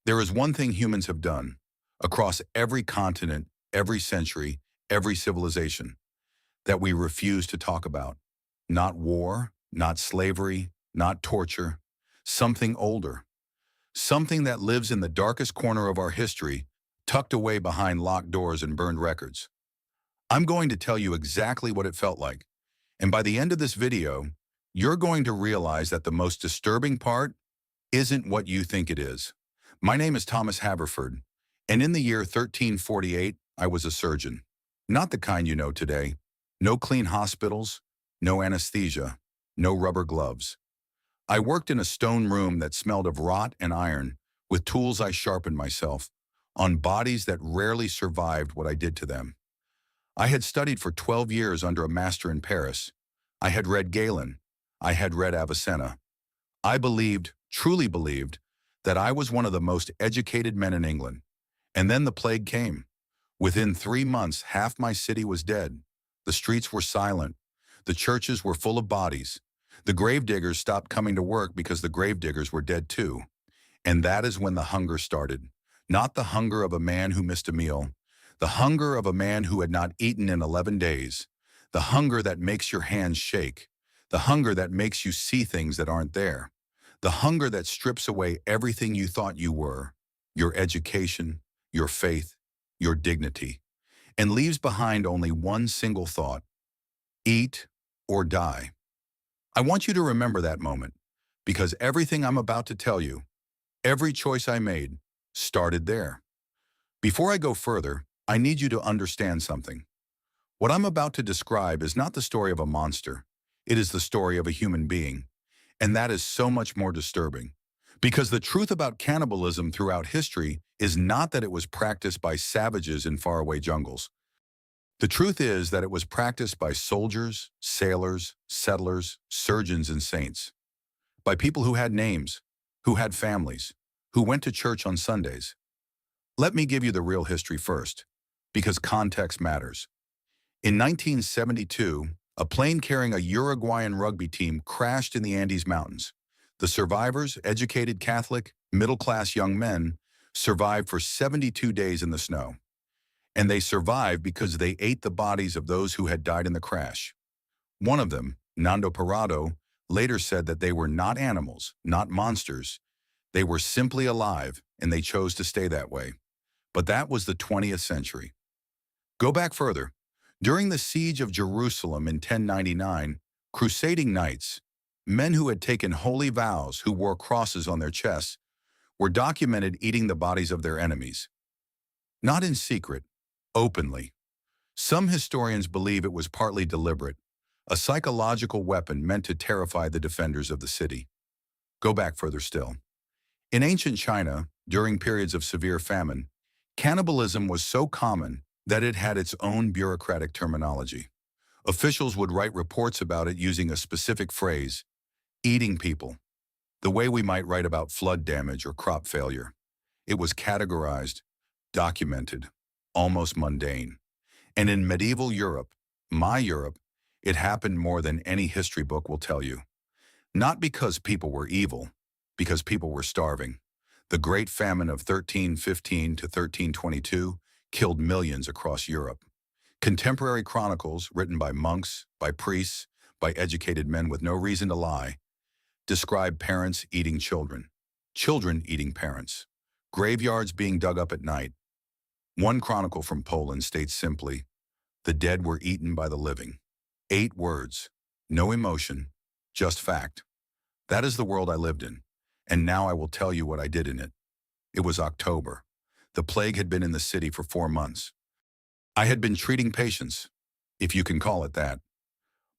There is one thing humans have done across every continent, every century, every civilization that we refuse to talk about. Not war, not slavery, not torture, something older, something that lives in the darkest corner of our history, tucked away behind locked doors and burned records. I'm going to tell you exactly what it felt like. And by the end of this video, you're going to realize that the most disturbing part isn't what you think it is. My name is Thomas Haverford, and in the year 1348, I was a surgeon. Not the kind you know today. No clean hospitals, no anesthesia, no rubber gloves. I worked in a stone room that smelled of rot and iron, with tools I sharpened myself, on bodies that rarely survived what I did to them. I had studied for 12 years under a master in Paris. I had read Galen. I had read Avicenna. I believed, truly believed, that I was one of the most educated men in England. And then the plague came. Within 3 months, half my city was dead. The streets were silent. The churches were full of bodies. The gravediggers stopped coming to work because the gravediggers were dead too. And that is when the hunger started. Not the hunger of a man who missed a meal. The hunger of a man who had not eaten in 11 days. The hunger that makes your hands shake. The hunger that makes you see things that aren't there. The hunger that strips away everything you thought you were, your education, your faith, your dignity, and leaves behind only one single thought: eat or die. I want you to remember that moment, because everything I'm about to tell you, every choice I made, started there. Before I go further, I need you to understand something. What I'm about to describe is not the story of a monster. It is the story of a human being. And that is so much more disturbing. Because the truth about cannibalism throughout history is not that it was practiced by savages in faraway jungles. The truth is that it was practiced by soldiers, sailors, settlers, surgeons, and saints. By people who had names, who had families, who went to church on Sundays. Let me give you the real history first, because context matters. In 1972, a plane carrying a Uruguayan rugby team crashed in the Andes Mountains. The survivors, educated Catholic, middle-class young men, survived for 72 days in the snow. And they survived because they ate the bodies of those who had died in the crash. One of them, Nando Parado, later said that they were not animals, not monsters. They were simply alive, and they chose to stay that way. But that was the 20th century. Go back further. During the siege of Jerusalem in 1099, crusading knights, men who had taken holy vows, who wore crosses on their chests, were documented eating the bodies of their enemies. Not in secret, openly. Some historians believe it was partly deliberate, a psychological weapon meant to terrify the defenders of the city. Go back further still. In ancient China, during periods of severe famine, cannibalism was so common that it had its own bureaucratic terminology. Officials would write reports about it using a specific phrase: eating people, the way we might write about flood damage or crop failure. It was categorized, documented, almost mundane. And in medieval Europe, my Europe, it happened more than any history book will tell you. Not because people were evil, because people were starving. The Great Famine of 1315 to 1322 killed millions across Europe. Contemporary chronicles, written by monks, by priests, by educated men with no reason to lie, describe parents eating children, children eating parents, graveyards being dug up at night. One chronicle from Poland states simply, "The dead were eaten by the living." 8 words, no emotion, just fact. That is the world I lived in, and now I will tell you what I did in it. It was October. The plague had been in the city for 4 months. I had been treating patients, if you can call it that.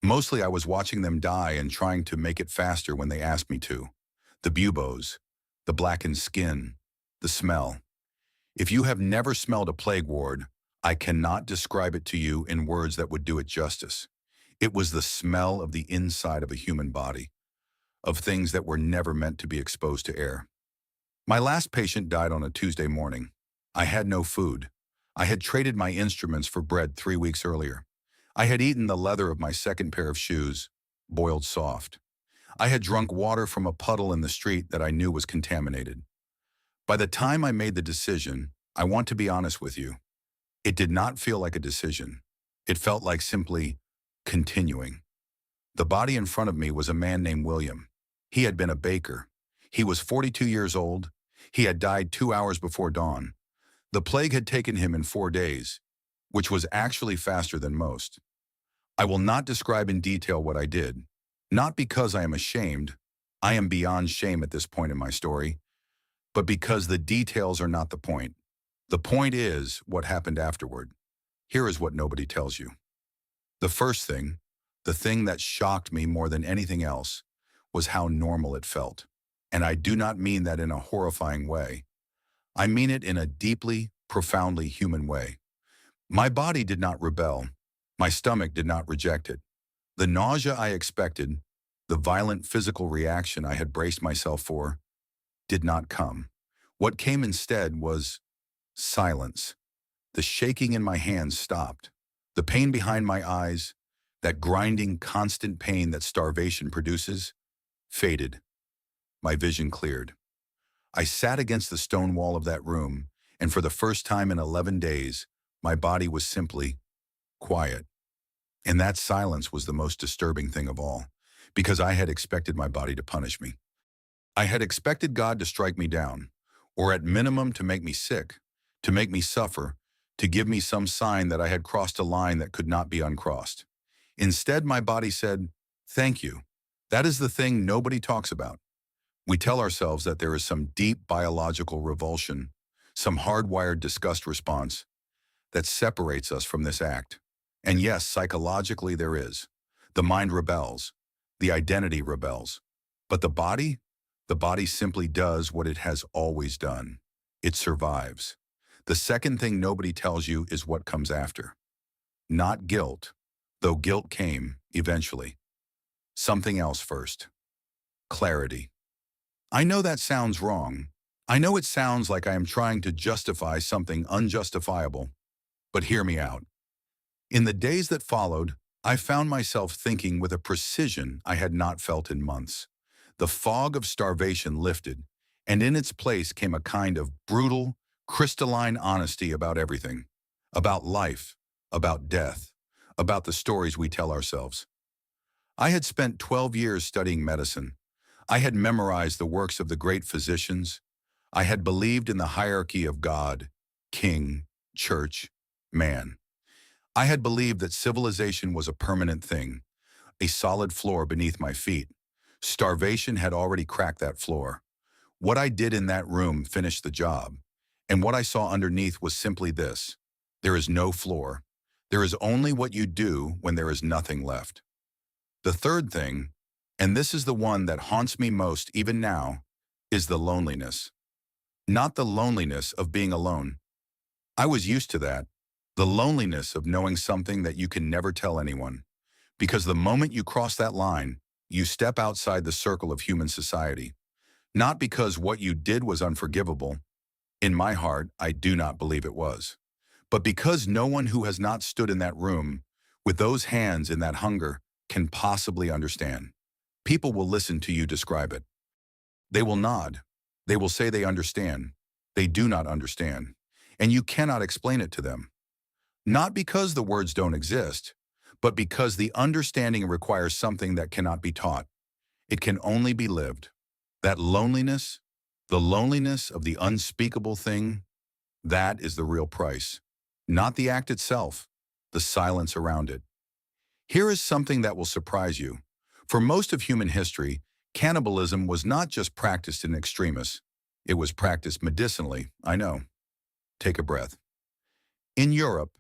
Mostly I was watching them die and trying to make it faster when they asked me to. The buboes, the blackened skin, the smell. If you have never smelled a plague ward, I cannot describe it to you in words that would do it justice. It was the smell of the inside of a human body, of things that were never meant to be exposed to air. My last patient died on a Tuesday morning. I had no food. I had traded my instruments for bread 3 weeks earlier. I had eaten the leather of my second pair of shoes, boiled soft. I had drunk water from a puddle in the street that I knew was contaminated. By the time I made the decision, I want to be honest with you, it did not feel like a decision. It felt like simply continuing. The body in front of me was a man named William. He had been a baker. He was 42 years old. He had died 2 hours before dawn. The plague had taken him in 4 days, which was actually faster than most. I will not describe in detail what I did, not because I am ashamed. I am beyond shame at this point in my story, but because the details are not the point. The point is what happened afterward. Here is what nobody tells you. The first thing, the thing that shocked me more than anything else, was how normal it felt. And I do not mean that in a horrifying way. I mean it in a deeply, profoundly human way. My body did not rebel. My stomach did not reject it. The nausea I expected, the violent physical reaction I had braced myself for, did not come. What came instead was silence. The shaking in my hands stopped. The pain behind my eyes, that grinding, constant pain that starvation produces, faded. My vision cleared. I sat against the stone wall of that room, and for the first time in 11 days, my body was simply quiet. And that silence was the most disturbing thing of all, because I had expected my body to punish me. I had expected God to strike me down, or at minimum to make me sick, to make me suffer, to give me some sign that I had crossed a line that could not be uncrossed. Instead, my body said, "Thank you." That is the thing nobody talks about. We tell ourselves that there is some deep biological revulsion, some hardwired disgust response that separates us from this act. And yes, psychologically there is. The mind rebels. The identity rebels. But the body simply does what it has always done. It survives. The second thing nobody tells you is what comes after. Not guilt, though guilt came eventually. Something else first. Clarity. I know that sounds wrong. I know it sounds like I am trying to justify something unjustifiable, but hear me out. In the days that followed, I found myself thinking with a precision I had not felt in months. The fog of starvation lifted, and in its place came a kind of brutal, crystalline honesty about everything. About life, about death, about the stories we tell ourselves. I had spent 12 years studying medicine. I had memorized the works of the great physicians. I had believed in the hierarchy of God, king, church, man. I had believed that civilization was a permanent thing, a solid floor beneath my feet. Starvation had already cracked that floor. What I did in that room finished the job. And what I saw underneath was simply this: there is no floor. There is only what you do when there is nothing left. The third thing, and this is the one that haunts me most even now, is the loneliness. Not the loneliness of being alone. I was used to that. The loneliness of knowing something that you can never tell anyone. Because the moment you cross that line, you step outside the circle of human society. Not because what you did was unforgivable. In my heart, I do not believe it was. But because no one who has not stood in that room, with those hands in that hunger, can possibly understand. People will listen to you describe it. They will nod. They will say they understand. They do not understand. And you cannot explain it to them. Not because the words don't exist, but because the understanding requires something that cannot be taught. It can only be lived. That loneliness, the loneliness of the unspeakable thing, that is the real price. Not the act itself, the silence around it. Here is something that will surprise you. For most of human history, cannibalism was not just practiced in extremis. It was practiced medicinally, I know. Take a breath. In Europe,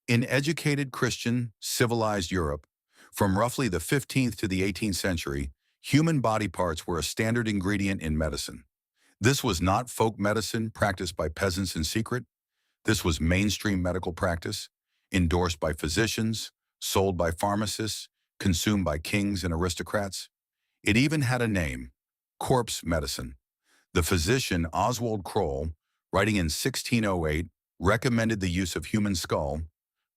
in educated Christian, civilized Europe, from roughly the 15th to the 18th century, human body parts were a standard ingredient in medicine. This was not folk medicine practiced by peasants in secret. This was mainstream medical practice, endorsed by physicians, sold by pharmacists, consumed by kings and aristocrats. It even had a name: corpse medicine. The physician Oswald Kroll, writing in 1608, recommended the use of human skull,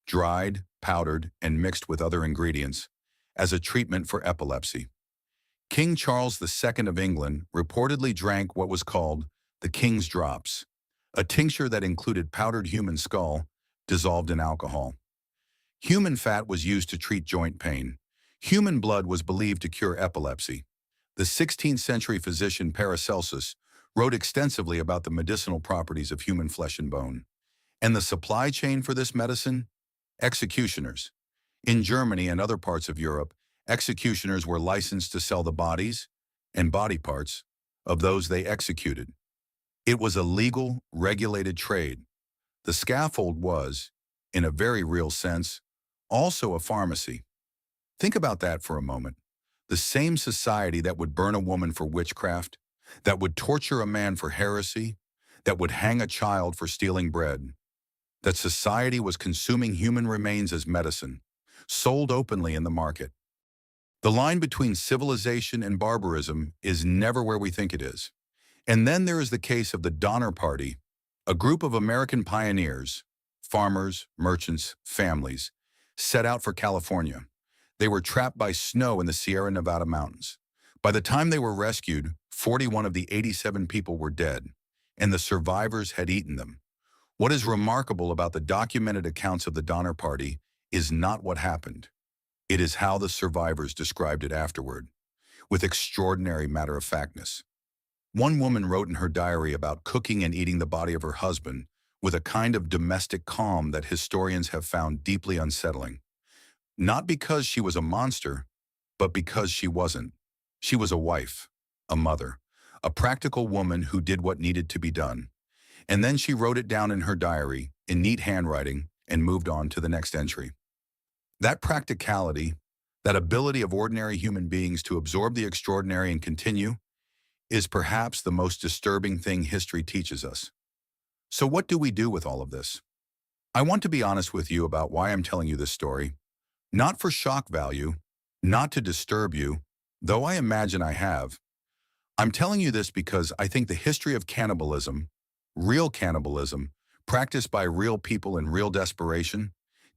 dried, powdered, and mixed with other ingredients, as a treatment for epilepsy. King Charles II of England reportedly drank what was called the king's drops, a tincture that included powdered human skull dissolved in alcohol. Human fat was used to treat joint pain. Human blood was believed to cure epilepsy. The 16th century physician Paracelsus wrote extensively about the medicinal properties of human flesh and bone. And the supply chain for this medicine? Executioners. In Germany and other parts of Europe, executioners were licensed to sell the bodies and body parts of those they executed. It was a legal, regulated trade. The scaffold was, in a very real sense, also a pharmacy. Think about that for a moment. The same society that would burn a woman for witchcraft, that would torture a man for heresy, that would hang a child for stealing bread, that society was consuming human remains as medicine, sold openly in the market. The line between civilization and barbarism is never where we think it is. And then there is the case of the Donner Party, a group of American pioneers, farmers, merchants, families, set out for California. They were trapped by snow in the Sierra Nevada mountains. By the time they were rescued, 41 of the 87 people were dead, and the survivors had eaten them. What is remarkable about the documented accounts of the Donner Party is not what happened. It is how the survivors described it afterward, with extraordinary matter-of-factness. One woman wrote in her diary about cooking and eating the body of her husband with a kind of domestic calm that historians have found deeply unsettling. Not because she was a monster, but because she wasn't. She was a wife, a mother, a practical woman who did what needed to be done. And then she wrote it down in her diary, in neat handwriting, and moved on to the next entry. That practicality, that ability of ordinary human beings to absorb the extraordinary and continue, is perhaps the most disturbing thing history teaches us. So what do we do with all of this? I want to be honest with you about why I'm telling you this story. Not for shock value, not to disturb you, though I imagine I have. I'm telling you this because I think the history of cannibalism, real cannibalism, practiced by real people in real desperation,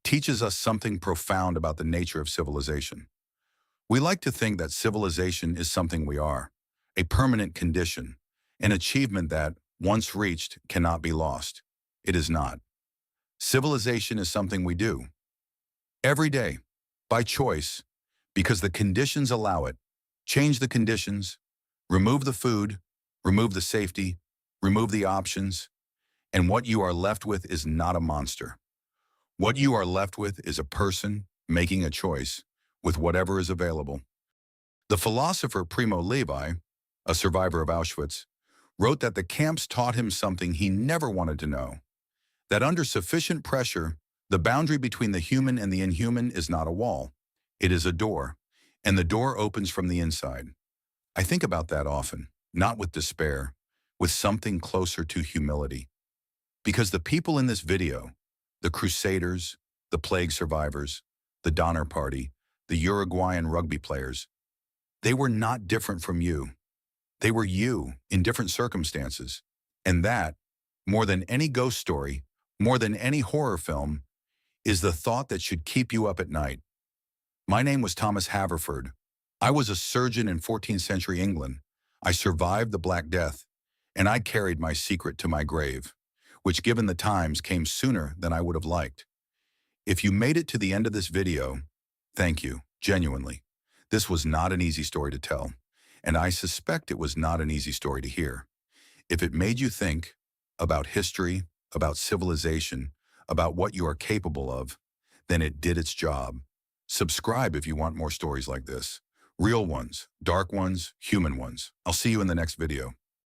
teaches us something profound about the nature of civilization. We like to think that civilization is something we are, a permanent condition, an achievement that, once reached, cannot be lost. It is not. Civilization is something we do. Every day, by choice, because the conditions allow it. Change the conditions, remove the food, remove the safety, remove the options, and what you are left with is not a monster. What you are left with is a person making a choice with whatever is available. The philosopher Primo Levi, a survivor of Auschwitz, wrote that the camps taught him something he never wanted to know, that under sufficient pressure, the boundary between the human and the inhuman is not a wall, it is a door, and the door opens from the inside. I think about that often, not with despair, with something closer to humility. Because the people in this video, the Crusaders, the plague survivors, the Donner Party, the Uruguayan rugby players, they were not different from you. They were you in different circumstances. And that, more than any ghost story, more than any horror film, is the thought that should keep you up at night. My name was Thomas Haverford. I was a surgeon in 14th century England. I survived the Black Death, and I carried my secret to my grave, which given the times came sooner than I would have liked. If you made it to the end of this video, thank you, genuinely. This was not an easy story to tell, and I suspect it was not an easy story to hear. If it made you think about history, about civilization, about what you are capable of, then it did its job. Subscribe if you want more stories like this. Real ones, dark ones, human ones. I'll see you in the next video.